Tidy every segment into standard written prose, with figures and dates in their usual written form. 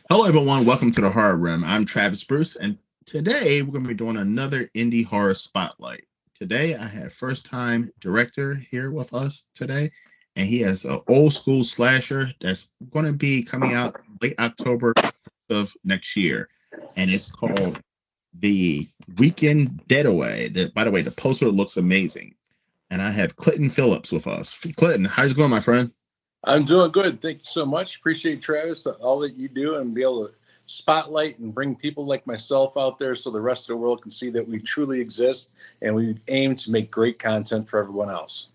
Hello, everyone. Welcome to the Horror Room. I'm Travis Bruce, and today we're going to be doing another indie horror spotlight. Today, I have first-time director here with us today, and he has an old school slasher that's going to be coming out late October of next year, and it's called The Weekend Deadaway. By the way, the poster looks amazing, and I have Clinton Phillips with us. Clinton, how's it going, my friend? I'm doing good. Thank you so much. Appreciate, Travis, all that you do and be able to spotlight and bring people like myself out there so the rest of the world can see that we truly exist and we aim to make great content for everyone else.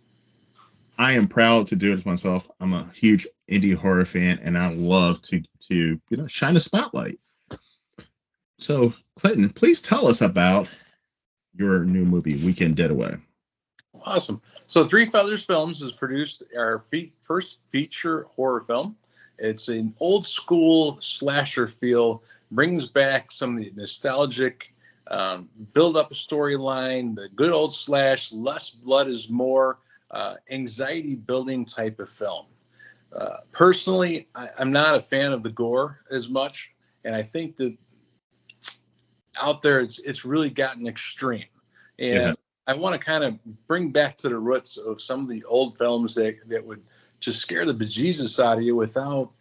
I am proud to do this myself. I'm a huge indie horror fan, and I love to shine a spotlight. So, Clinton, please tell us about your new movie, Weekend Deadaway. Awesome. So Three Feathers Films has produced our first feature horror film. It's an old school slasher feel, brings back some of the nostalgic, build up a storyline, the good old slash, less blood is more, anxiety building type of film. Personally, I'm not a fan of the gore as much, and I think that out there it's really gotten extreme. And yeah. I want to kind of bring back to the roots of some of the old films that would just scare the bejesus out of you without,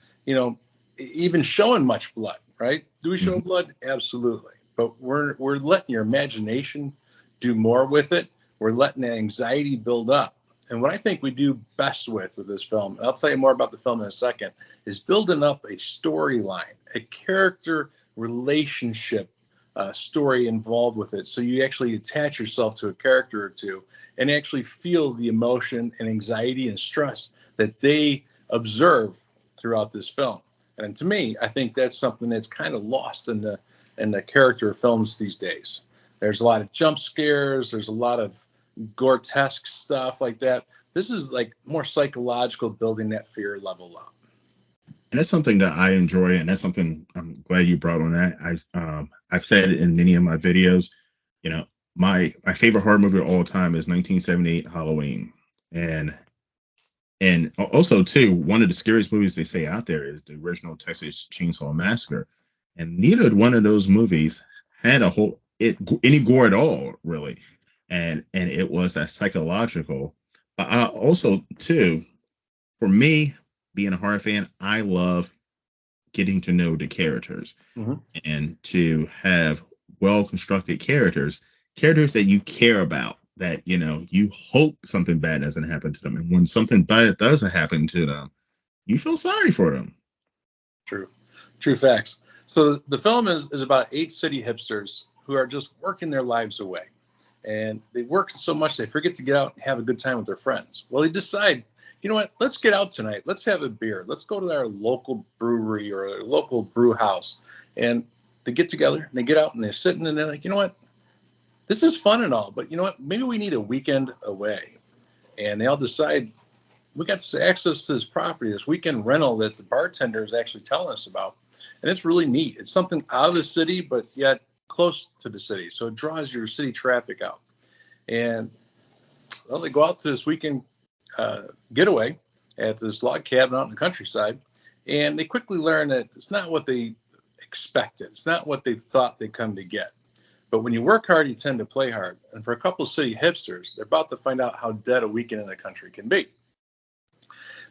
even showing much blood, right? Do we show blood? Absolutely. But we're letting your imagination do more with it. We're letting the anxiety build up. And what I think we do best with this film, and I'll tell you more about the film in a second, is building up a storyline, a character relationship story involved with it, so you actually attach yourself to a character or two and actually feel the emotion and anxiety and stress that they observe throughout this film. And to me, I think that's something that's kind of lost in the character films these days. There's a lot of jump scares, there's a lot of grotesque stuff like that. This is like more psychological, building that fear level up. And that's something that I enjoy, and that's something I'm glad you brought on that. I've said in many of my videos, my favorite horror movie of all time is 1978 Halloween, and also too, one of the scariest movies they say out there is the original Texas Chainsaw Massacre, and neither one of those movies had any gore at all, really, and it was that psychological. But I also too, for me, being a horror fan, I love getting to know the characters and to have well-constructed characters that you care about, that, you hope something bad doesn't happen to them. And when something bad doesn't happen to them, you feel sorry for them. True facts. So the film is about 8 city hipsters who are just working their lives away. And they work so much they forget to get out and have a good time with their friends. Well, they decide, you know what, let's get out tonight. Let's have a beer. Let's go to our local brewery or a local brew house. And they get together and they get out and they're sitting and they're like, you know what, this is fun and all, but you know what, maybe we need a weekend away. And they all decide, we got access to this property, this weekend rental that the bartender is actually telling us about. And it's really neat. It's something out of the city, but yet close to the city. So it draws your city traffic out. And well, they go out to this weekend getaway at this log cabin out in the countryside, and they quickly learn that it's not what they expected. It's not what they thought they'd come to get. But when you work hard, you tend to play hard. And for a couple of city hipsters, they're about to find out how dead a weekend in the country can be.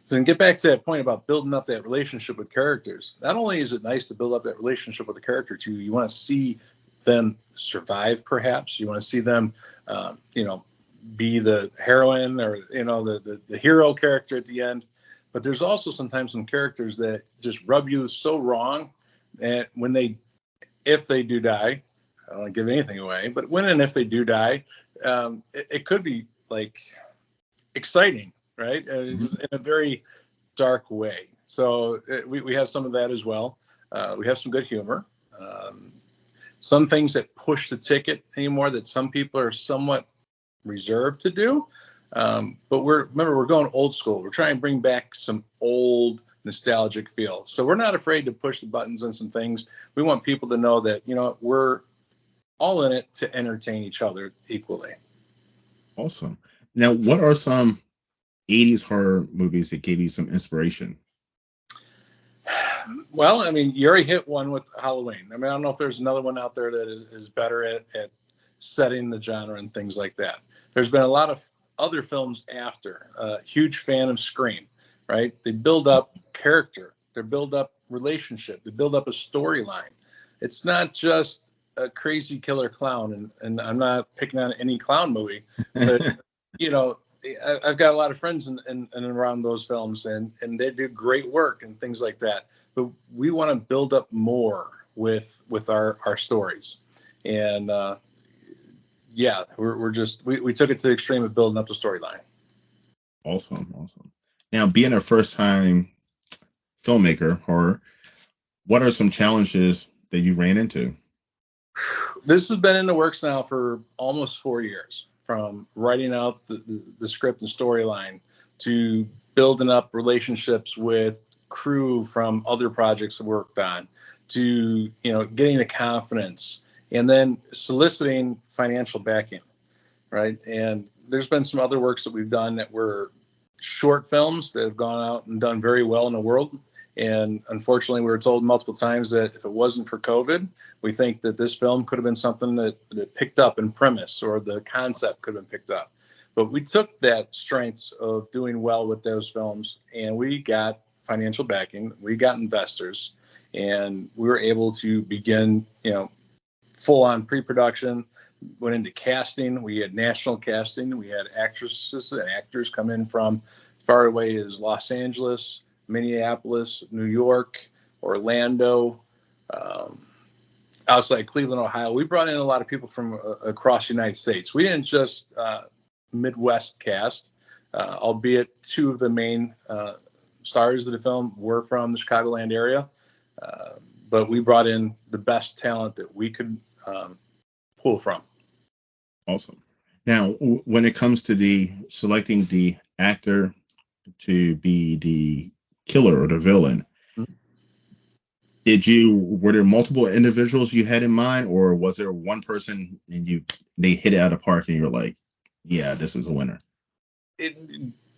So to get back to that point about building up that relationship with characters, not only is it nice to build up that relationship with the character too, you want to see them survive, perhaps. You want to see them, be the heroine or the hero character at the end. But there's also sometimes some characters that just rub you so wrong, and if they do die, I don't want to give anything away, but when and if they do die, it could be like exciting, right? It's just in a very dark way. So we have some of that as well. We have some good humor. Some things that push the ticket anymore that some people are somewhat reserved to do. But we're going old school. We're trying to bring back some old nostalgic feel. So we're not afraid to push the buttons on some things. We want people to know that, we're all in it to entertain each other equally. Awesome. Now, what are some 80s horror movies that gave you some inspiration? Well, I mean, you already hit one with Halloween. I mean, I don't know if there's another one out there that is better at setting the genre and things like that. There's been a lot of other films after. Huge fan of Scream, right? They build up character, they build up relationship, they build up a storyline. It's not just a crazy killer clown, and I'm not picking on any clown movie, but you know, I've got a lot of friends in and around those films, and they do great work and things like that. But we want to build up more with our stories, and yeah, we took it to the extreme of building up the storyline. Awesome, awesome. Now, being a first time filmmaker, horror, what are some challenges that you ran into? This has been in the works now for almost 4 years, from writing out the script and storyline to building up relationships with crew from other projects I worked on, to getting the confidence, and then soliciting financial backing, right? And there's been some other works that we've done that were short films that have gone out and done very well in the world. And unfortunately, we were told multiple times that if it wasn't for COVID, we think that this film could have been something that picked up in premise, or the concept could have been picked up. But we took that strength of doing well with those films, and we got financial backing, we got investors, and we were able to begin, full on pre-production, went into casting. We had national casting. We had actresses and actors come in from as far away as Los Angeles, Minneapolis, New York, Orlando, outside Cleveland, Ohio. We brought in a lot of people from across the United States. We didn't just Midwest cast, albeit two of the main stars of the film were from the Chicagoland area. But we brought in the best talent that we could pull from. Awesome. Now, when it comes to the selecting the actor to be the killer or the villain, were there multiple individuals you had in mind, or was there one person and they hit it out of the park and you're like, yeah, this is a winner?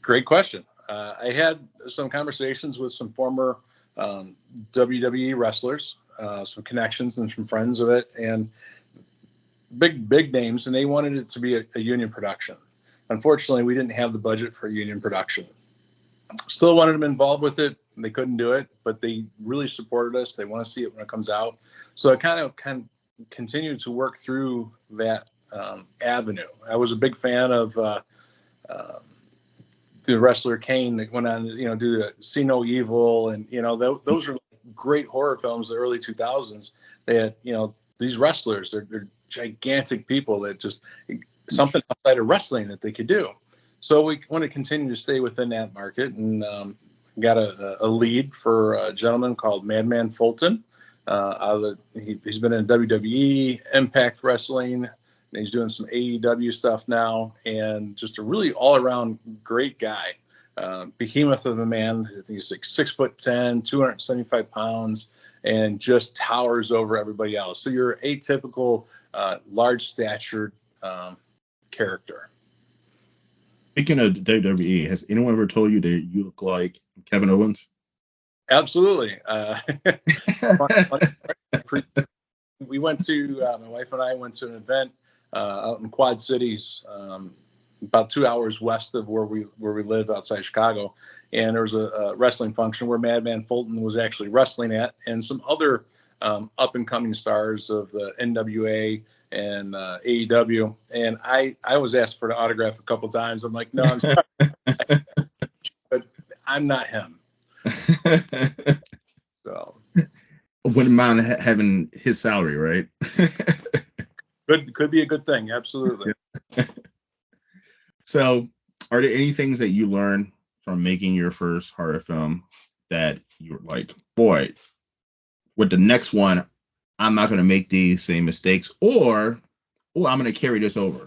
Great question. I had some conversations with some former WWE wrestlers, some connections and some friends of it, and big names, and they wanted it to be a union production. Unfortunately, we didn't have the budget for a union production. Still wanted them involved with it. They couldn't do it, but they really supported us. They want to see it when it comes out. So I kind of continued to work through that avenue. I was a big fan of the wrestler Kane that went on, do the See No Evil, and those are great horror films. The early 2000s. They had these wrestlers. They're gigantic people that just something outside of wrestling that they could do. So we want to continue to stay within that market, and got a lead for a gentleman called Madman Fulton. He's been in WWE, Impact Wrestling, and he's doing some AEW stuff now, and just a really all-around great guy. Behemoth of a man. I think he's like 6'10", 275 pounds, and just towers over everybody else. So you're atypical, large-statured character. Speaking of WWE, has anyone ever told you that you look like Kevin Owens? Absolutely. We went to, my wife and I went to an event out in Quad Cities, about 2 hours west of where we live outside Chicago. And there was a wrestling function where Madman Fulton was actually wrestling at, and some other up and coming stars of the NWA and AEW. And I was asked for the autograph a couple times. I'm like, no, I'm sorry, but I'm not him. So wouldn't mind having his salary, right? could be a good thing. Absolutely. So are there any things that you learned from making your first horror film that you were like, boy, with the next one, I'm not going to make these same mistakes, or I'm going to carry this over?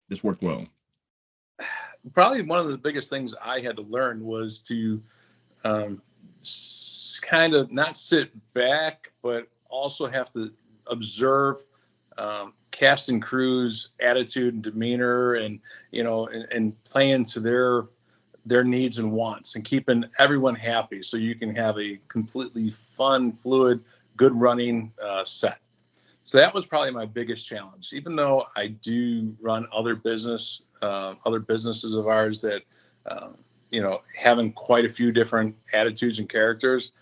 This worked well. Probably one of the biggest things I had to learn was to kind of not sit back, but also have to observe cast and crew's attitude and demeanor, and and playing to their needs and wants, and keeping everyone happy, so you can have a completely fun, fluid, good running set. So that was probably my biggest challenge. Even though I do run other businesses of ours that, having quite a few different attitudes and characters,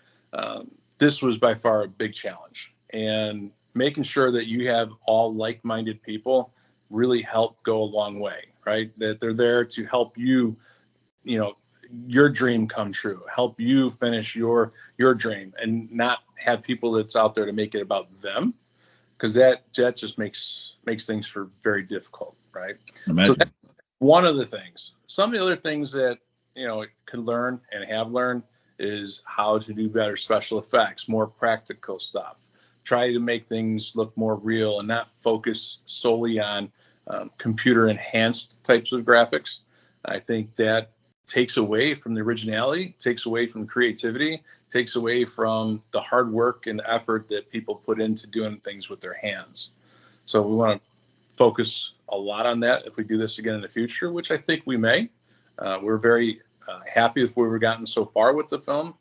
this was by far a big challenge. And making sure that you have all like-minded people really help go a long way, right? That they're there to help you, your dream come true, help you finish your dream, and not have people that's out there to make it about them. Because that just makes things for very difficult, right? Imagine. So that's one of the things. Some of the other things that could learn and have learned is how to do better special effects, more practical stuff. Try to make things look more real and not focus solely on computer enhanced types of graphics. I think that takes away from the originality, takes away from creativity, takes away from the hard work and effort that people put into doing things with their hands. So we want to focus a lot on that if we do this again in the future, which I think we may. We're very happy with where we've gotten so far with the film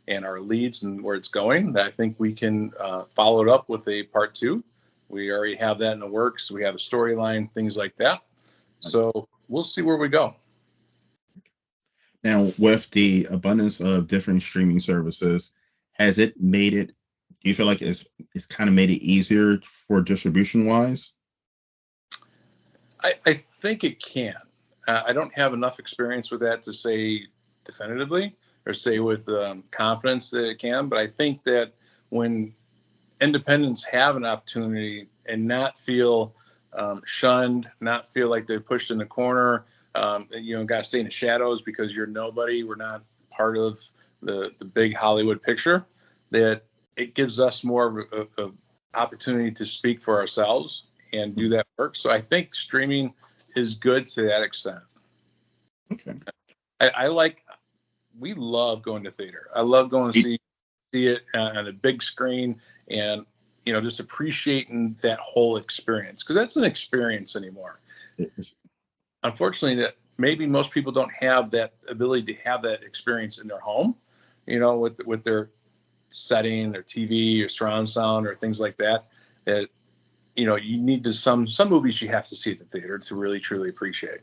and our leads and where it's going. I think we can follow it up with a part 2. We already have that in the works. We have a storyline, things like that. So we'll see where we go. Now, with the abundance of different streaming services, has it made it? Do you feel like it's kind of made it easier for distribution wise? I think it can. I don't have enough experience with that to say definitively or say with confidence that it can. But I think that when independents have an opportunity and not feel shunned, not feel like they're pushed in the corner, got to stay in the shadows because you're nobody, we're not part of the big Hollywood picture, that it gives us more of opportunity to speak for ourselves and do that work. So I think streaming is good to that extent. Okay. We love going to theater. I love going to see it on a big screen and, just appreciating that whole experience, because that's an experience anymore. Unfortunately, that maybe most people don't have that ability to have that experience in their home, with their setting, their TV or surround sound or things like that. That, you need to some movies you have to see at the theater to really truly appreciate.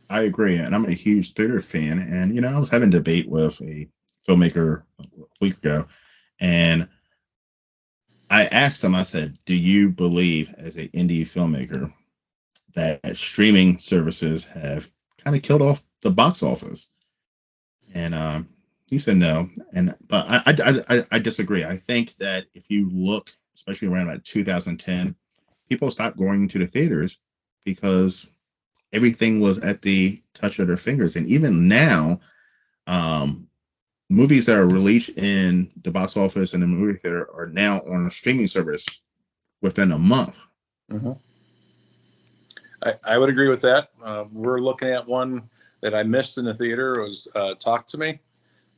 I agree, and I'm a huge theater fan. And I was having a debate with a filmmaker a week ago, and I asked him. I said, "Do you believe, as an indie filmmaker, that streaming services have kind of killed off the box office?" And he said no. But I disagree. I think that if you look, especially around like 2010, people stopped going to the theaters because everything was at the touch of their fingers. And even now, movies that are released in the box office and the movie theater are now on a streaming service within a month. Mm-hmm. I would agree with that. We're looking at one that I missed in the theater. It was Talk to Me.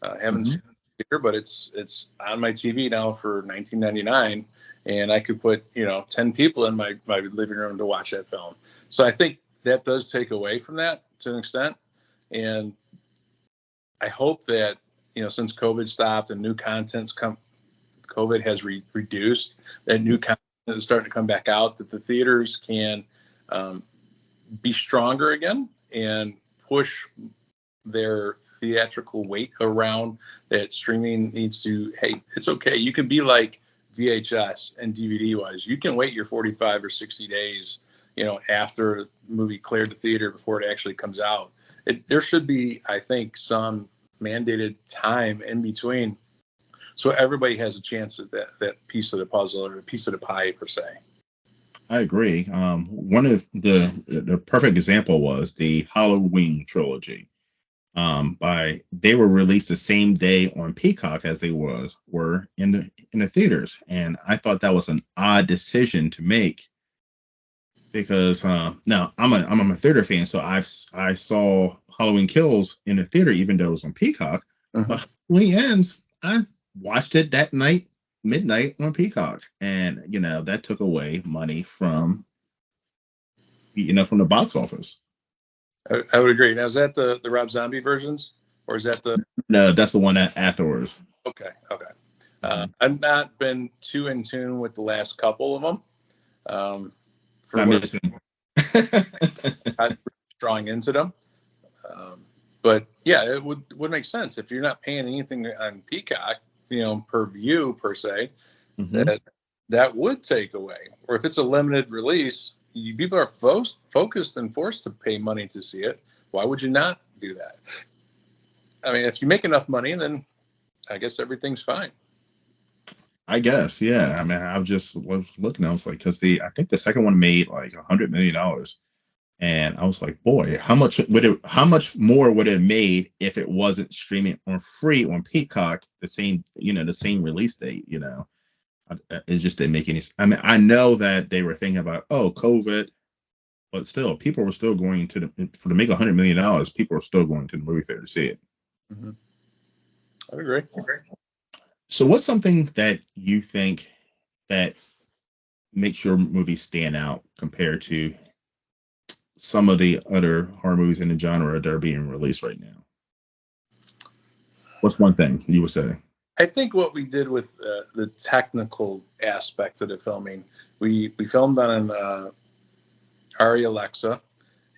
I haven't seen it in the theater, but it's on my TV now for $19.99, and I could put 10 people in my living room to watch that film. So I think that does take away from that to an extent, and I hope that since COVID stopped and new content's COVID has reduced, that new content is starting to come back out, that the theaters can be stronger again and push their theatrical weight around, that streaming needs to, hey, it's okay. You can be like VHS and DVD wise. You can wait your 45 or 60 days, after the movie cleared the theater before it actually comes out. There should be, I think, some mandated time in between, so everybody has a chance at that piece of the puzzle or a piece of the pie per se. I agree. One of the perfect example was the Halloween trilogy. They were released the same day on Peacock as they were in the theaters, and I thought that was an odd decision to make, because now I'm a theater fan, so I saw Halloween Kills in the theater even though it was on Peacock. Mm-hmm. But Halloween Ends, I watched it that night, midnight on Peacock, and that took away money from from the box office. I would agree. Now, is that the Rob Zombie versions, or is that the? No, that's the one that afterwards. Okay, okay. Mhm. I've not been too in tune with the last couple of them. For I'm what missing. I'm drawing into them. But yeah, it would make sense if you're not paying anything on Peacock, per view per se, Hmm. that would take away. Or if it's a limited release, people are focused and forced to pay money to see it. Why would you not do that? I mean, if you make enough money, then I guess everything's fine. I guess, yeah. I mean, I was looking. I was like, because I think the second one made like $100 million, and I was like, boy, how much more would it have made if it wasn't streaming on free on Peacock the same release date. It just didn't make any. I mean, I know that they were thinking about COVID, but still, people were still going to make $100 million. People are still going to the movie theater to see it. Mm-hmm. I agree. So, what's something that you think that makes your movie stand out compared to some of the other horror movies in the genre that are being released right now? What's one thing you would say? I think what we did with the technical aspect of the filming, we filmed on an Arri Alexa,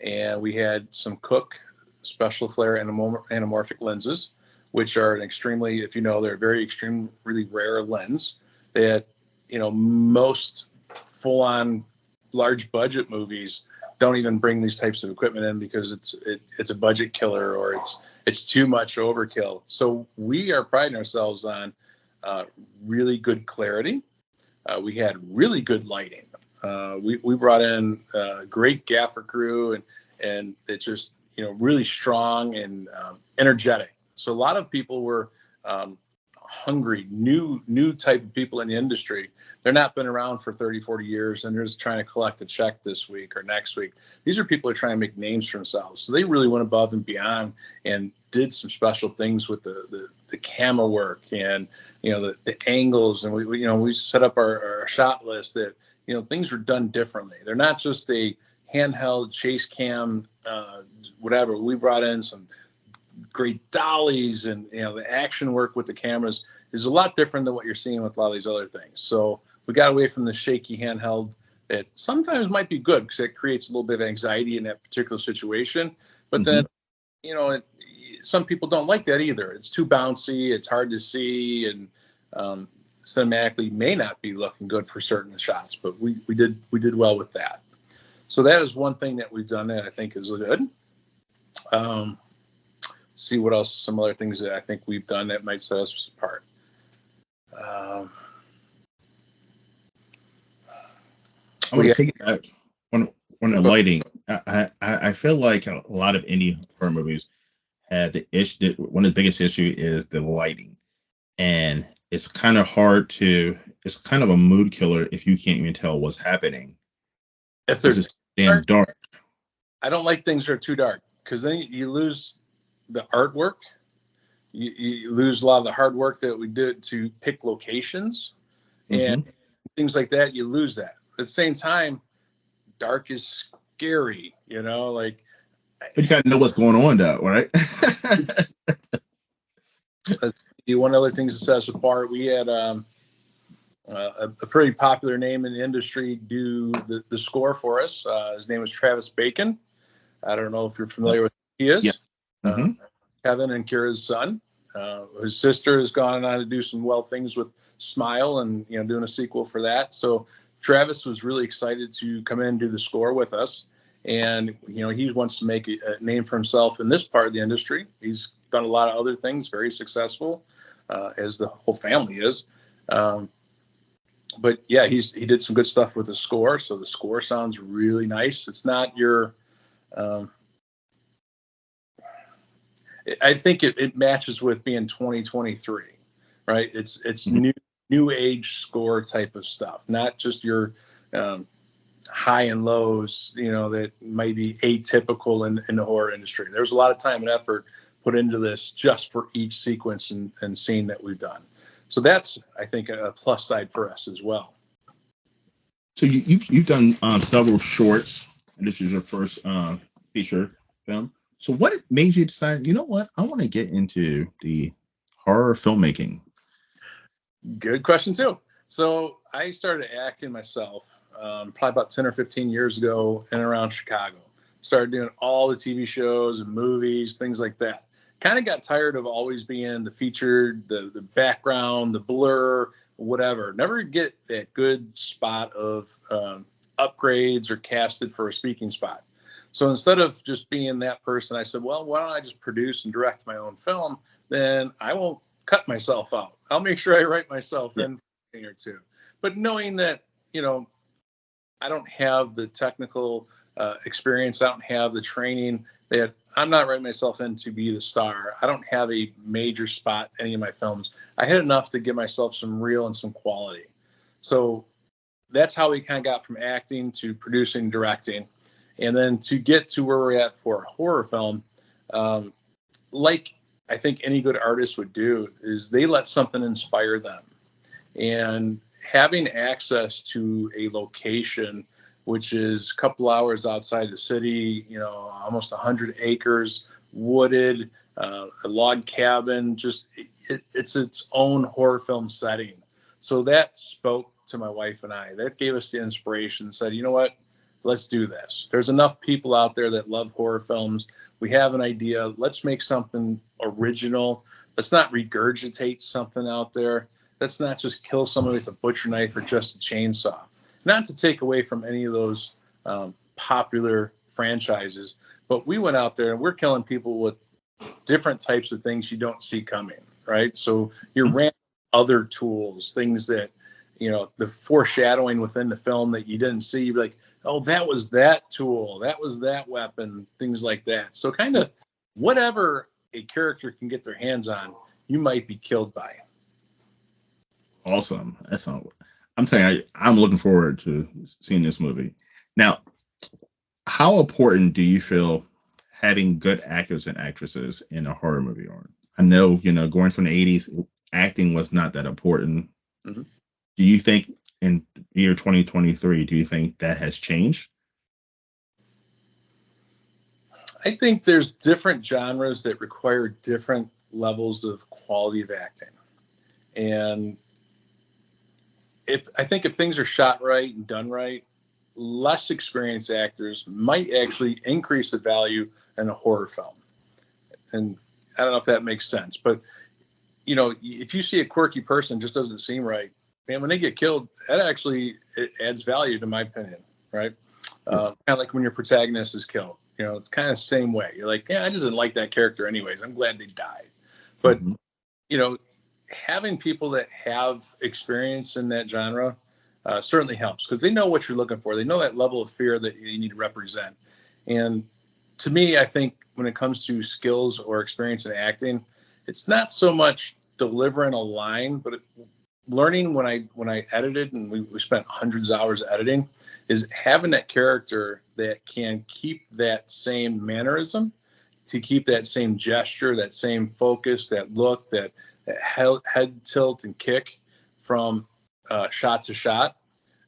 and we had some Cook special flare anamorphic lenses, which are an extremely, if you know, they're a very extreme, really rare lens that, most full-on large budget movies don't even bring these types of equipment in because it's a budget killer, or it's too much overkill. So we are priding ourselves on really good clarity. We had really good lighting. We brought in a great gaffer crew, and it's just really strong and energetic. So a lot of people were hungry, new type of people in the industry. They're not been around for 30, 40 years, and they're just trying to collect a check this week or next week. These are people who are trying to make names for themselves. So they really went above and beyond and did some special things with the camera work and the angles, and we set up our shot list that things were done differently. They're not just a handheld chase cam whatever. We brought in some great dollies, and the action work with the cameras is a lot different than what you're seeing with a lot of these other things. So we got away from the shaky handheld that sometimes might be good because it creates a little bit of anxiety in that particular situation. But then, some people don't like that either. It's too bouncy. It's hard to see, and cinematically may not be looking good for certain shots. But we did well with that. So that is one thing that we've done that I think is good. See what else, some other things that I think we've done that might set us apart. I want to take it back on the lighting. I feel like a lot of indie horror movies have the issue. One of the biggest issue is the lighting, and it's kind of hard to. It's kind of a mood killer if you can't even tell what's happening. If they're damn dark. I don't like things that are too dark because then you lose the artwork. You lose a lot of the hard work that we did to pick locations and things like that. You lose that. At the same time, dark is scary, like. But you gotta know what's going on, though, right? One other thing that sets us apart, we had a pretty popular name in the industry do the score for us. His name is Travis Bacon. I don't know if you're familiar with who he is. Yeah. Kevin and Kira's son. His sister has gone on to do some things with Smile and doing a sequel for that. So Travis was really excited to come in and do the score with us. And he wants to make a name for himself in this part of the industry. He's done a lot of other things, very successful, as the whole family is. But yeah, he did some good stuff with the score. So the score sounds really nice. It's not your. I think it matches with being 2023, right? It's new age score type of stuff, not just your high and lows, that might be atypical in the horror industry. There's a lot of time and effort put into this just for each sequence and scene that we've done. So that's, I think, a plus side for us as well. So you've done several shorts, and this is your first feature film. So what made you decide, you know what, I want to get into the horror filmmaking? Good question too. So I started acting myself probably about 10 or 15 years ago in and around Chicago. Started doing all the TV shows and movies, things like that. Kind of got tired of always being the featured, the background, the blur, whatever. Never get that good spot of upgrades or casted for a speaking spot. So instead of just being that person, I said, well, why don't I just produce and direct my own film? Then I won't cut myself out. I'll make sure I write myself in for a thing or two. But knowing that, I don't have the technical experience, I don't have the training, that I'm not writing myself in to be the star. I don't have a major spot in any of my films. I had enough to give myself some real and some quality. So that's how we kind of got from acting to producing, directing. And then to get to where we're at for a horror film, like I think any good artist would do, is they let something inspire them. And having access to a location, which is a couple hours outside the city, almost 100 acres, wooded, a log cabin, just it's its own horror film setting. So that spoke to my wife and I. That gave us the inspiration, said, you know what? Let's do this. There's enough people out there that love horror films. We have an idea. Let's make something original. Let's not regurgitate something out there. Let's not just kill someone with a butcher knife or just a chainsaw. Not to take away from any of those popular franchises, but we went out there and we're killing people with different types of things you don't see coming, right? So you're random other tools, things that, the foreshadowing within the film that you didn't see, you'd be like, oh, that was that tool, that was that weapon, things like that. So kind of whatever a character can get their hands on, you might be killed by. Awesome. That's all. I'm telling you, I'm looking forward to seeing this movie. Now, how important do you feel having good actors and actresses in a horror movie are? I know, going from the 80s, acting was not that important. Mm-hmm. Do you think in year 2023, do you think that has changed? I think there's different genres that require different levels of quality of acting. And I think if things are shot right and done right, less experienced actors might actually increase the value in a horror film. And I don't know if that makes sense, but if you see a quirky person just doesn't seem right, man, when they get killed, that actually it adds value to my opinion, right? Kind of like when your protagonist is killed, kind of the same way. You're like, yeah, I just didn't like that character anyways. I'm glad they died. But, having people that have experience in that genre certainly helps, because they know what you're looking for. They know that level of fear that you need to represent. And to me, I think when it comes to skills or experience in acting, it's not so much delivering a line, but learning when I edited, and we spent hundreds of hours editing, is having that character that can keep that same mannerism, to keep that same gesture, that same focus, that look, that head tilt and kick from shot to shot,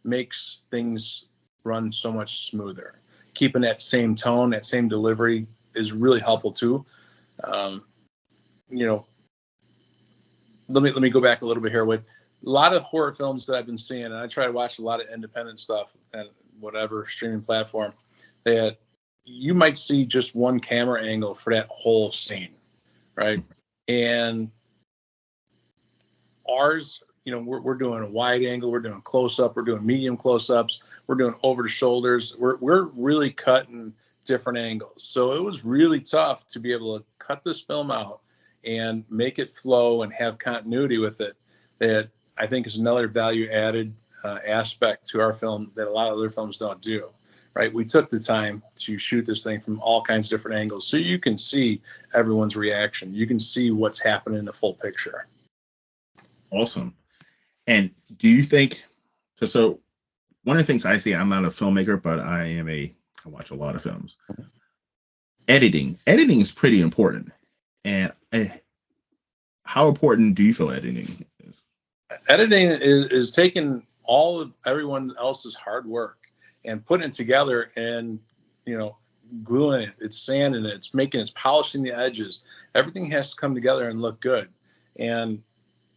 makes things run so much smoother. Keeping that same tone, that same delivery is really helpful too. Let me go back a little bit here. With a lot of horror films that I've been seeing, and I try to watch a lot of independent stuff and whatever streaming platform, that you might see just one camera angle for that whole scene, right? And ours, we're doing a wide angle, we're doing close up, we're doing medium close ups, we're doing over the shoulders. We're really cutting different angles. So it was really tough to be able to cut this film out and make it flow and have continuity with it. That I think is another value added aspect to our film that a lot of other films don't do. Right? We took the time to shoot this thing from all kinds of different angles, so you can see everyone's reaction. You can see what's happening in the full picture. Awesome. And do you think, so one of the things I see, I'm not a filmmaker, but I watch a lot of films. Editing is pretty important. And how important do you feel editing is? Editing is taking all of everyone else's hard work and putting it together, and you know, gluing it, it's sanding it, it's polishing the edges. Everything has to come together and look good. And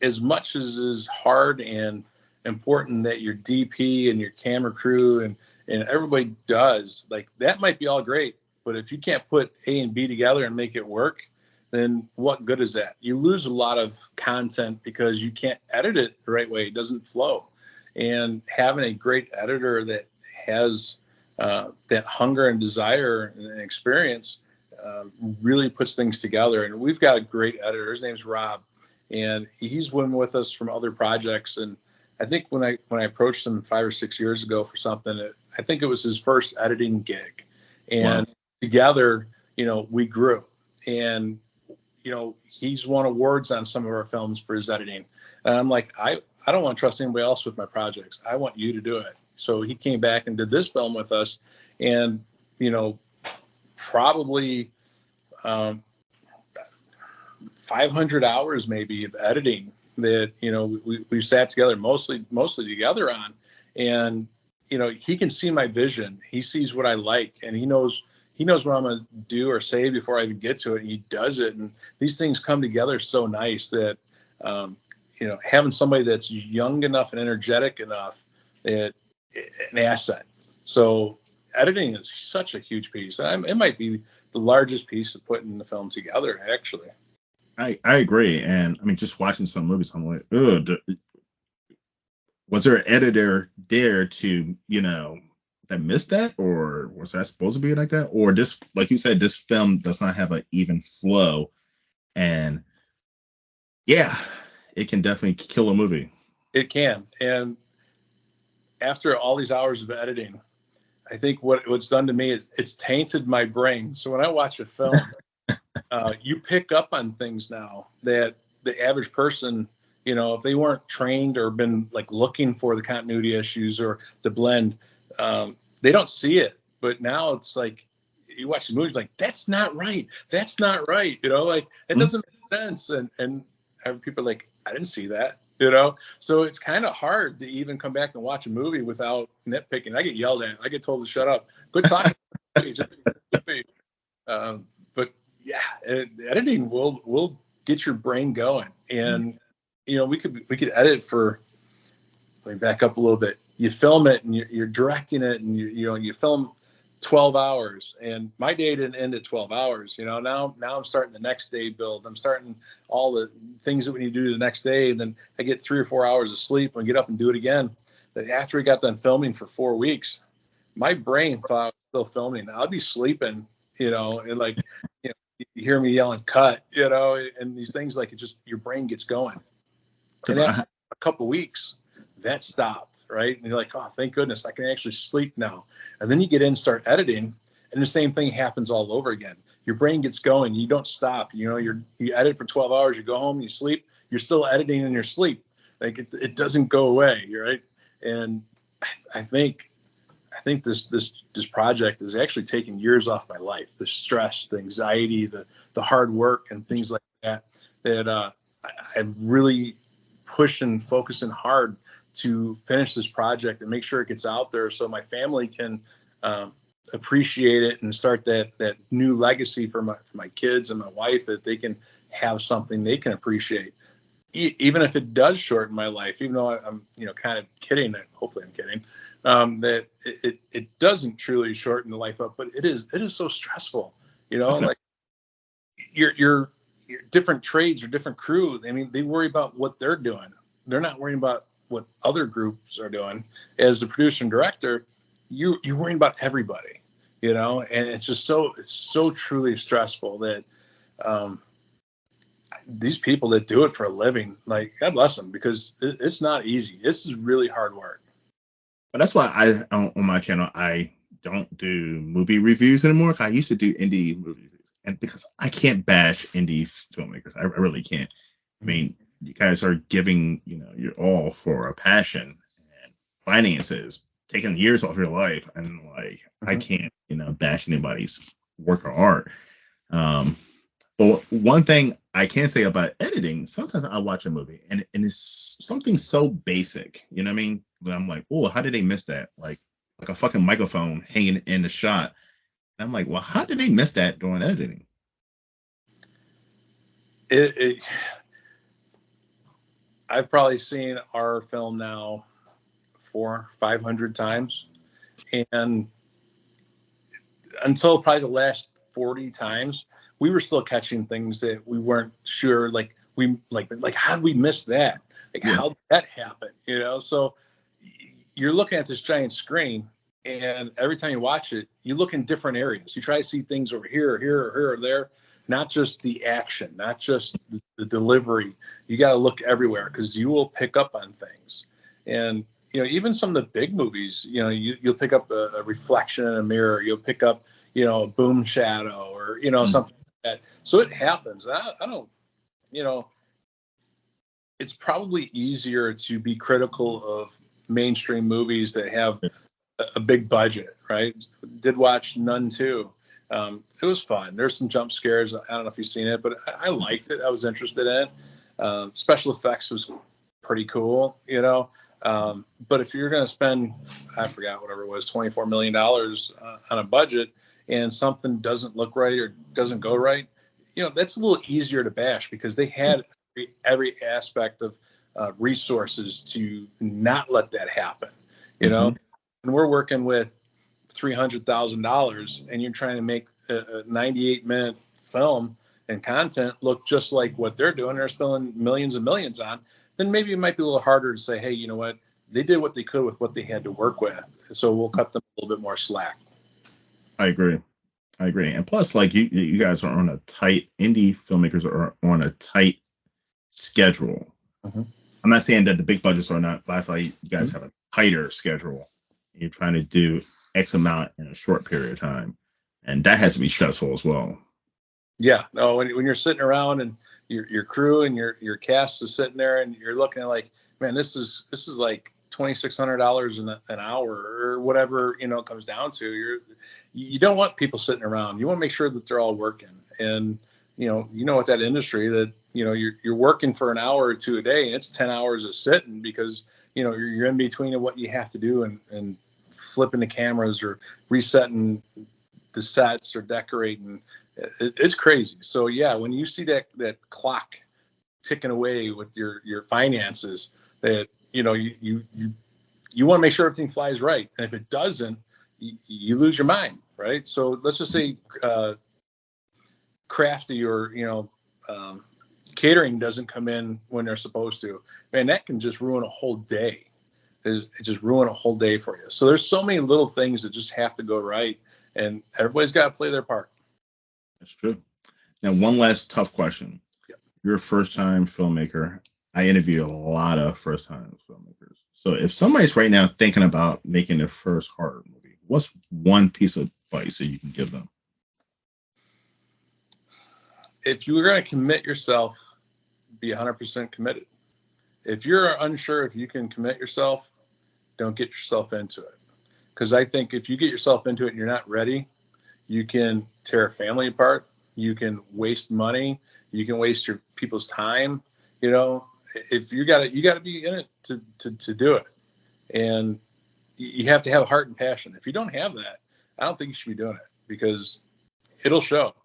as much as is hard and important that your DP and your camera crew and everybody does, like, that might be all great, but if you can't put A and B together and make it work, then what good is that? You lose a lot of content because you can't edit it the right way. It doesn't flow. And having a great editor that has that hunger and desire and experience really puts things together. And we've got a great editor. His name's Rob, and he's been with us from other projects. And I think when I approached him 5 or 6 years ago for something, I think it was his first editing gig. And together, you know, we grew. And you know, he's won awards on some of our films for his editing. And I'm like, I don't want to trust anybody else with my projects. I want you to do it. So he came back and did this film with us. And, you know, probably 500 hours maybe of editing that, you know, we sat together mostly together on. And, you know, he can see my vision. He sees what I like, and he knows what I'm going to do or say before I even get to it. And he does it. And these things come together so nice that, you know, having somebody that's young enough and energetic enough, an asset. So editing is such a huge piece. And it might be the largest piece of putting the film together, actually. I agree. And I mean, just watching some movies, I'm like, oh, was there an editor there to, you know, that missed that, or was that supposed to be like that, or just like you said, this film does not have an even flow, and yeah, it can definitely kill a movie. It can. And after all these hours of editing, I think what's done to me is it's tainted my brain. So when I watch a film, you pick up on things now that the average person, you know, if they weren't trained or been like looking for the continuity issues or the blend, they don't see it. But now it's like you watch the movies, like, that's not right. That's not right. You know, like, it doesn't make sense. And people are like, I didn't see that. You know, so it's kind of hard to even come back and watch a movie without nitpicking. I get yelled at. I get told to shut up. Good talking. But yeah, editing will get your brain going. And you know, we could edit for. Let me back up a little bit. You film it and you're directing it, and you film 12 hours, and my day didn't end at 12 hours. You know, now I'm starting the next day build. I'm starting all the things that we need to do the next day. And then I get 3 or 4 hours of sleep and get up and do it again. But after we got done filming for 4 weeks, my brain thought I was still filming. I'd be sleeping, you know, and like, you know, you hear me yelling cut, you know, and these things, like, it just, your brain gets going. And after a couple weeks, that stopped, right? And you're like, oh, thank goodness, I can actually sleep now. And then you get in and start editing, and the same thing happens all over again. Your brain gets going. You don't stop. You know, you edit for 12 hours, you go home, you sleep, you're still editing in your sleep. Like, it doesn't go away, right? And I think this project is actually taking years off my life. The stress, the anxiety, the hard work, and things like that I'm really pushing, focusing hard to finish this project and make sure it gets out there so my family can appreciate it and start that new legacy for my kids and my wife, that they can have something they can appreciate, even if it does shorten my life. Even though I'm, you know, kind of kidding. Hopefully I'm kidding. That it doesn't truly shorten the life up, but it is so stressful. You know, like your different trades or different crew. I mean, they worry about what they're doing. They're not worrying about what other groups are doing. As the producer and director, you're worrying about everybody, you know, and it's so truly stressful that these people that do it for a living, like, God bless them, because it's not easy. This is really hard work. But that's why on my channel, I don't do movie reviews anymore. I used to do indie movie reviews, and because I can't bash indie filmmakers, I really can't. I mean, you guys are giving, you know, your all for a passion, and finances taking years off your life, and like, I can't, you know, bash anybody's work or art. But one thing I can say about editing, sometimes I watch a movie and it's something so basic, you know what I mean? But I'm like, oh, how did they miss that? Like a fucking microphone hanging in the shot. And I'm like, well, how did they miss that during editing? It I've probably seen our film now 400-500 times, and until probably the last 40 times, we were still catching things that we weren't sure. Like how did we miss that? Like Yeah. how did that happen? You know, so you're looking at this giant screen, and every time you watch it, you look in different areas. You try to see things over here, or there, not just the action, not just the delivery. You got to look everywhere because you will pick up on things. And even some of the big movies, you'll pick up a reflection in a mirror. You'll pick up, a boom shadow or something like that. So it happens. I don't, it's probably easier to be critical of mainstream movies that have a big budget, right? Did watch Nun 2. It was fun. There's some jump scares. I don't know if you've seen it, but I liked it. I was interested in it. Special effects was pretty cool, but if you're going to spend, I forgot whatever it was, $24 million on a budget and something doesn't look right or doesn't go right, that's a little easier to bash because they had every aspect of resources to not let that happen, And we're working with $300,000 and you're trying to make a 98-minute film and content look just like what they're doing. They're spending millions and millions on. Then maybe it might be a little harder to say, hey, you know what? They did what they could with what they had to work with. So we'll cut them a little bit more slack. I agree. And plus, like you guys are on a tight, indie filmmakers are on a tight schedule. I'm not saying that the big budgets are not, but I feel like you guys have a tighter schedule. You're trying to do X amount in a short period of time. And that has to be stressful as well. Yeah, no, when you're sitting around and your crew and your cast is sitting there and you're looking at like, man, this is like $2,600 an hour or whatever, it comes down to. You don't want people sitting around. You want to make sure that they're all working. And, what that industry that, you're working for an hour or two a day and it's 10 hours of sitting because, you're in between of what you have to do and flipping the cameras or resetting the sets or decorating. It's crazy. So yeah, when you see that clock ticking away with your finances, that you want to make sure everything flies right, and if it doesn't, you lose your mind, right? So let's just say crafty or catering doesn't come in when they're supposed to. Man, that can just ruin a whole day. It just ruin a whole day for you. So there's so many little things that just have to go right, and everybody's got to play their part. That's true. Now, one last tough question. Yep. You're a first-time filmmaker. I interview a lot of first-time filmmakers. So if somebody's right now thinking about making their first horror movie, what's one piece of advice that you can give them? If you were going to commit yourself, be 100% committed. If you're unsure if you can commit yourself, don't get yourself into it. Because I think if you get yourself into it and you're not ready, you can tear a family apart. You can waste money. You can waste your people's time. If you got to be in it to do it. And you have to have heart and passion. If you don't have that, I don't think you should be doing it because it'll show.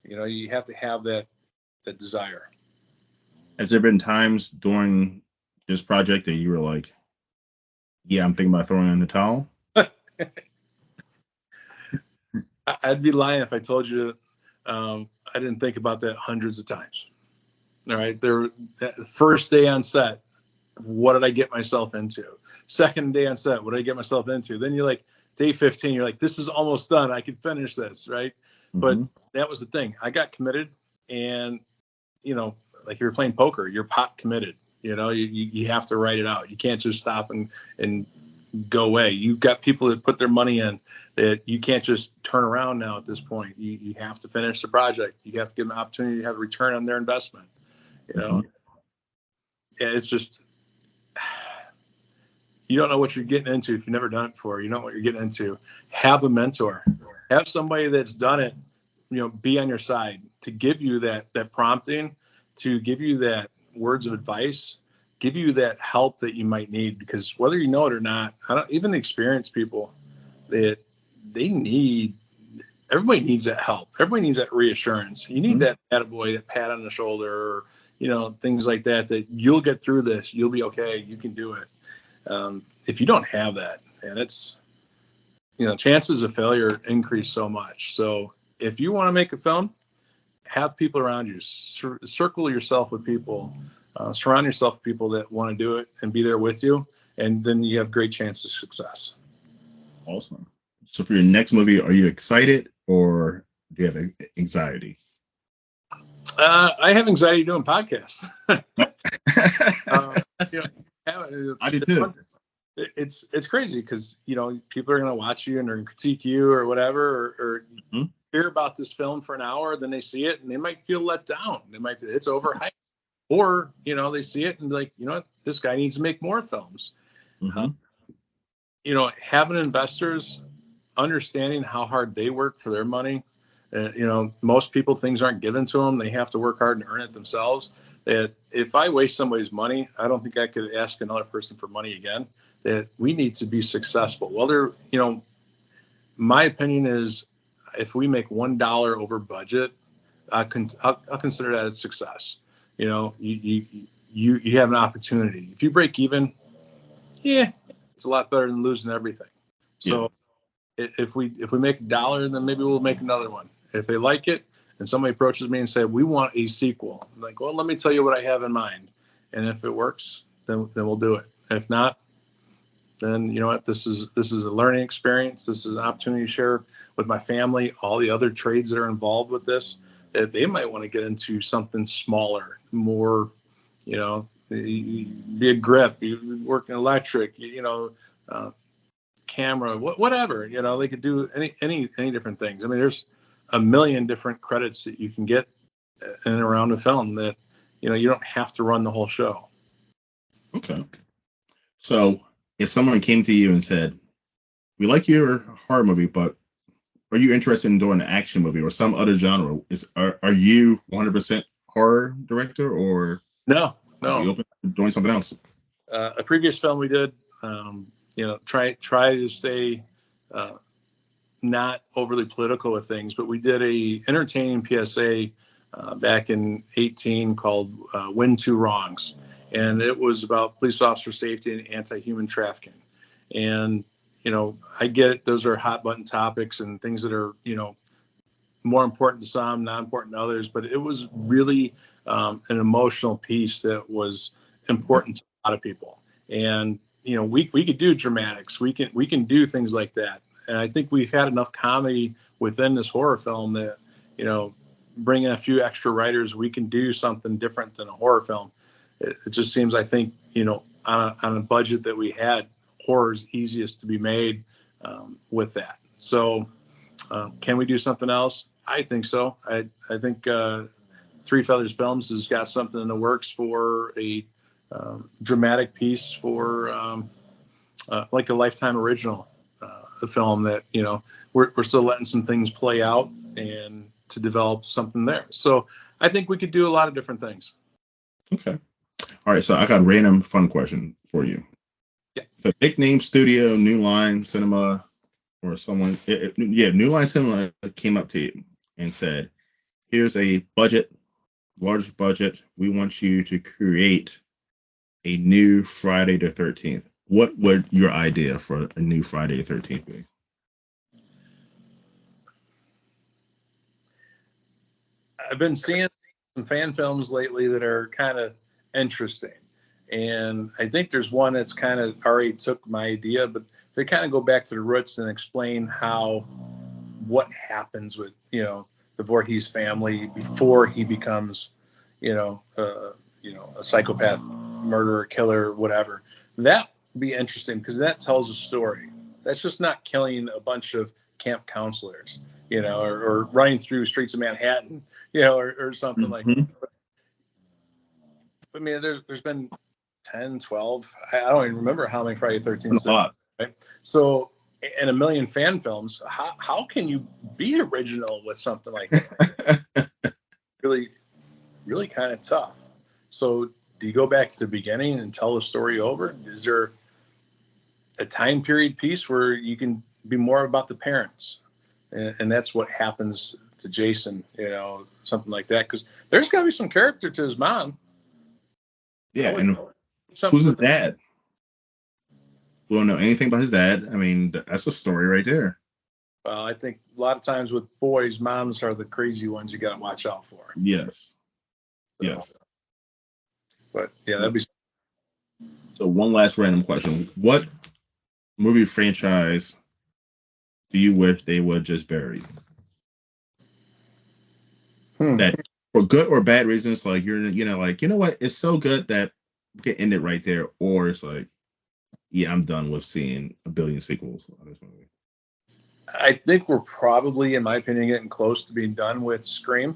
You have to have that desire. Has there been times during this project that you were like, yeah, I'm thinking about throwing in the towel? I'd be lying if I told you I didn't think about that hundreds of times. All right. That first day on set, what did I get myself into? Second day on set, what did I get myself into? Then you're like, day 15, you're like, this is almost done. I can finish this. Right. But that was the thing. I got committed and, like you're playing poker, you're pot committed. You have to write it out. You can't just stop and go away. You've got people that put their money in that you can't just turn around now at this point. You have to finish the project. You have to give them an opportunity to have a return on their investment. And it's just, you don't know what you're getting into if you've never done it before. You know what you're getting into. Have a mentor. Have somebody that's done it, be on your side to give you that prompting to give you that words of advice, give you that help that you might need, because whether you know it or not, even the experienced people, that everybody needs that help. Everybody needs that reassurance. You need that attaboy, that pat on the shoulder, or, things like that you'll get through this. You'll be okay. You can do it. If you don't have that, and it's, chances of failure increase so much. So if you want to make a film, have people around you, circle yourself with people, surround yourself with people that want to do it and be there with you. And then you have great chance of success. Awesome. So for your next movie, are you excited or do you have anxiety? I have anxiety doing podcasts. I do too. It's crazy because, people are going to watch you and they're going to critique you or whatever, or hear about this film for an hour, then they see it and they might feel let down. It's overhyped, or, they see it and be like, this guy needs to make more films. Having investors understanding how hard they work for their money. Most people, things aren't given to them. They have to work hard and earn it themselves. That if I waste somebody's money, I don't think I could ask another person for money again. That we need to be successful. Well, my opinion is, if we make $1 over budget, I'll consider that a success. You have an opportunity. If you break even, it's a lot better than losing everything. So if we make $1, then maybe we'll make another one. If they like it and somebody approaches me and say, we want a sequel, I'm like, well, let me tell you what I have in mind. And if it works, then we'll do it. If not, then you know what, this is a learning experience. This is an opportunity to share with my family, all the other trades that are involved with this, that they might want to get into something smaller, more, be a grip, you work in electric, camera, whatever, they could do any different things. I mean, there's a million different credits that you can get in and around a film that, you don't have to run the whole show. Okay. So if someone came to you and said, we like your horror movie, but are you interested in doing an action movie or some other genre? Are you 100% horror director, or no? Are you open to doing something else? A previous film we did, try to stay not overly political with things, but we did a entertaining PSA back in 2018 called When Two Wrongs. And it was about police officer safety and anti-human trafficking. And, I get it. Those are hot button topics and things that are, more important to some, not important to others. But it was really an emotional piece that was important to a lot of people. And, we could do dramatics. We can do things like that. And I think we've had enough comedy within this horror film that, bring in a few extra writers, we can do something different than a horror film. It just seems, I think, on a budget that we had, horror is easiest to be made with that. So can we do something else? I think so. I think Three Feathers Films has got something in the works for a dramatic piece for like a Lifetime original, a film that, we're still letting some things play out and to develop something there. So I think we could do a lot of different things. Okay. All right. So I got a random fun question for you. Yeah. So big name studio, New Line Cinema, or someone, New Line Cinema came up to you and said, here's a large budget. We want you to create a new Friday the 13th. What would your idea for a new Friday the 13th be? I've been seeing some fan films lately that are kind of interesting. And I think there's one that's kind of already took my idea, but they kind of go back to the roots and explain what happens with, the Voorhees family before he becomes, a psychopath, murderer, killer, whatever. That would be interesting because that tells a story. That's just not killing a bunch of camp counselors, or running through streets of Manhattan, or something like that. I mean, there's been 10, 12, I don't even remember how many Friday the 13th. Right? So, in a million fan films, how can you be original with something like that? Really really kind of tough. So do you go back to the beginning and tell the story over? Is there a time period piece where you can be more about the parents? And that's what happens to Jason, something like that. Because there's got to be some character to his mom. Yeah, and who's his dad? We don't know anything about his dad. I mean, that's a story right there. I think a lot of times with boys, moms are the crazy ones you got to watch out for. Yes. Yes. But yeah, that'd be. So one last random question: what movie franchise do you wish they would just bury? That for good or bad reasons, like what? It's so good that we can end it right there, or it's like, yeah, I'm done with seeing a billion sequels on this movie. I think we're probably, in my opinion, getting close to being done with Scream,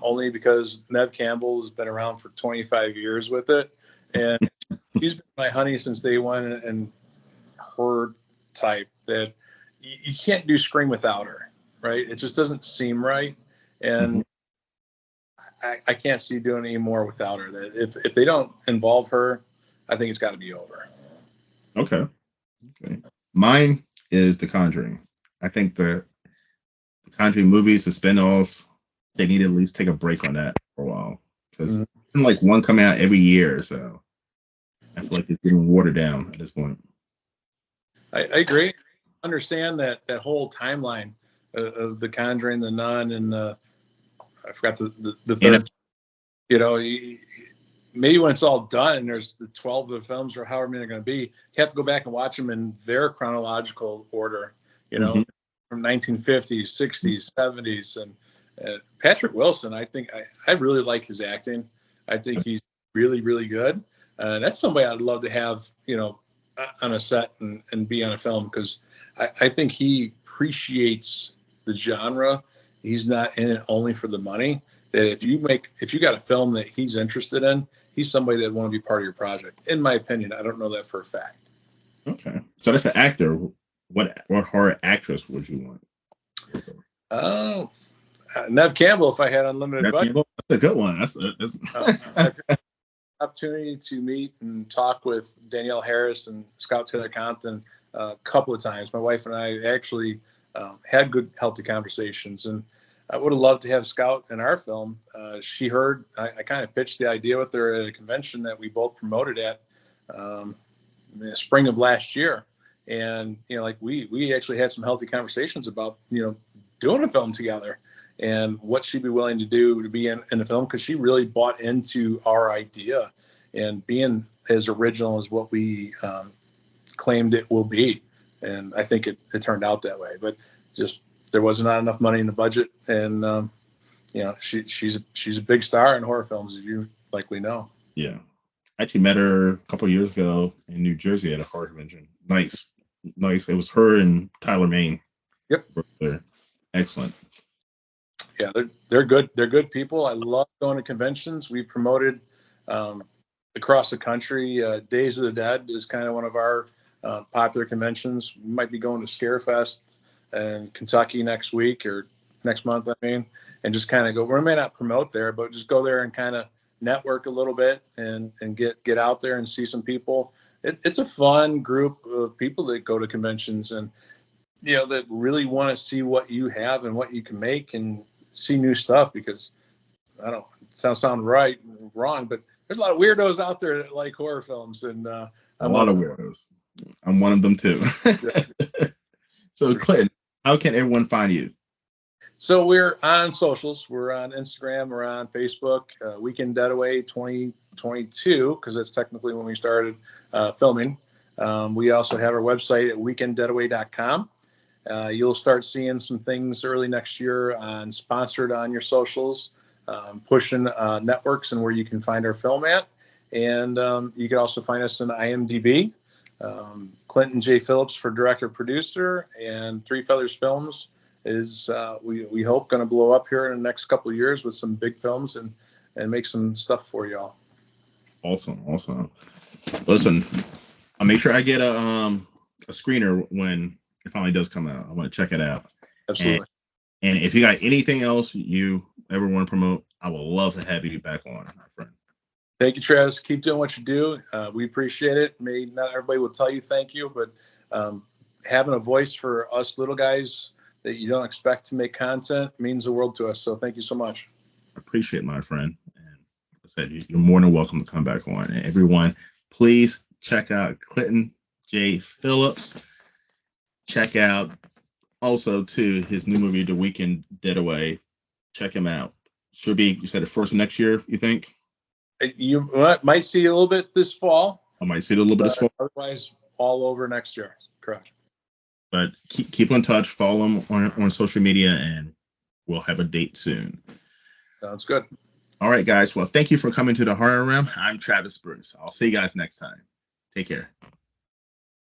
only because Neve Campbell has been around for 25 years with it, and she's been my honey since day one, and her type that you can't do Scream without her, right? It just doesn't seem right, and I can't see doing any more without her. That if they don't involve her, I think it's got to be over. Okay. Mine is The Conjuring. I think the Conjuring movies, the spin-offs, they need to at least take a break on that for a while, because like one coming out every year, so I feel like it's getting watered down at this point. I agree. Understand that whole timeline of The Conjuring, The Nun, and I forgot the third. Maybe when it's all done and there's the 12 of the films or however many they're going to be, you have to go back and watch them in their chronological order, from 1950s, 60s, 70s. And Patrick Wilson, I think I really like his acting. I think he's really, really good. That's somebody I'd love to have, on a set and be on a film, because I think he appreciates the genre. He's not in it only for the money. That if you got a film that he's interested in, he's somebody that want to be part of your project. In my opinion, I don't know that for a fact. Okay, so that's an actor. What horror actress would you want? Oh, Neve Campbell. If I had unlimited budget, Campbell? That's a good one. That's opportunity to meet and talk with Danielle Harris and Scout Taylor Compton a couple of times. My wife and I actually had good, healthy conversations, and I would have loved to have Scout in our film. She heard I kind of pitched the idea with her at a convention that we both promoted at in the spring of last year, and we actually had some healthy conversations about doing a film together and what she'd be willing to do to be in the film, because she really bought into our idea and being as original as what we claimed it will be, and I think it turned out that way. But just there wasn't enough money in the budget, and she's a big star in horror films, as you likely know. Yeah, I actually met her a couple of years ago in New Jersey at a horror convention. Nice. It was her and Tyler Main. Yep, they're excellent. Yeah, they're good. They're good people. I love going to conventions. We promoted across the country. Days of the Dead is kind of one of our popular conventions. We might be going to Scarefest in Kentucky next week or next month, and just kind of go. We may not promote there, but just go there and kind of network a little bit and get out there and see some people. It's a fun group of people that go to conventions and that really want to see what you have and what you can make and see new stuff, because I don't sound right or wrong, but there's a lot of weirdos out there that like horror films, and a lot of weirdos. I'm one of them too. So Clinton, how can everyone find you? So we're on socials. We're on Instagram. We're on Facebook. Weekend Deadaway 2022, because that's technically when we started filming. We also have our website at weekenddeadaway.com. You'll start seeing some things early next year on sponsored on your socials, pushing networks and where you can find our film at. And you can also find us on IMDb. Clinton J. Phillips for director producer, and Three Feathers Films is we hope going to blow up here in the next couple of years with some big films and make some stuff for y'all. Awesome. Listen, I'll make sure I get a screener when it finally does come out. I want to check it out. Absolutely. And if you got anything else you ever want to promote, I would love to have you back on, my friend. Thank you, Travis. Keep doing what you do. We appreciate it. Maybe not everybody will tell you thank you, but having a voice for us little guys that you don't expect to make content means the world to us. So thank you so much. I appreciate it, my friend. And like I said, you're more than welcome to come back on. And everyone, please check out Clinton J. Phillips. Check out also too his new movie, The Weekend Deadaway. Check him out. Should be, you said, the first of next year, you think? You might see a little bit this fall. I might see it a little bit this fall. Otherwise, all over next year. Correct. But keep in touch. Follow him on social media, and we'll have a date soon. Sounds good. All right, guys. Well, thank you for coming to the Horror Realm. I'm Travis Bruce. I'll see you guys next time. Take care.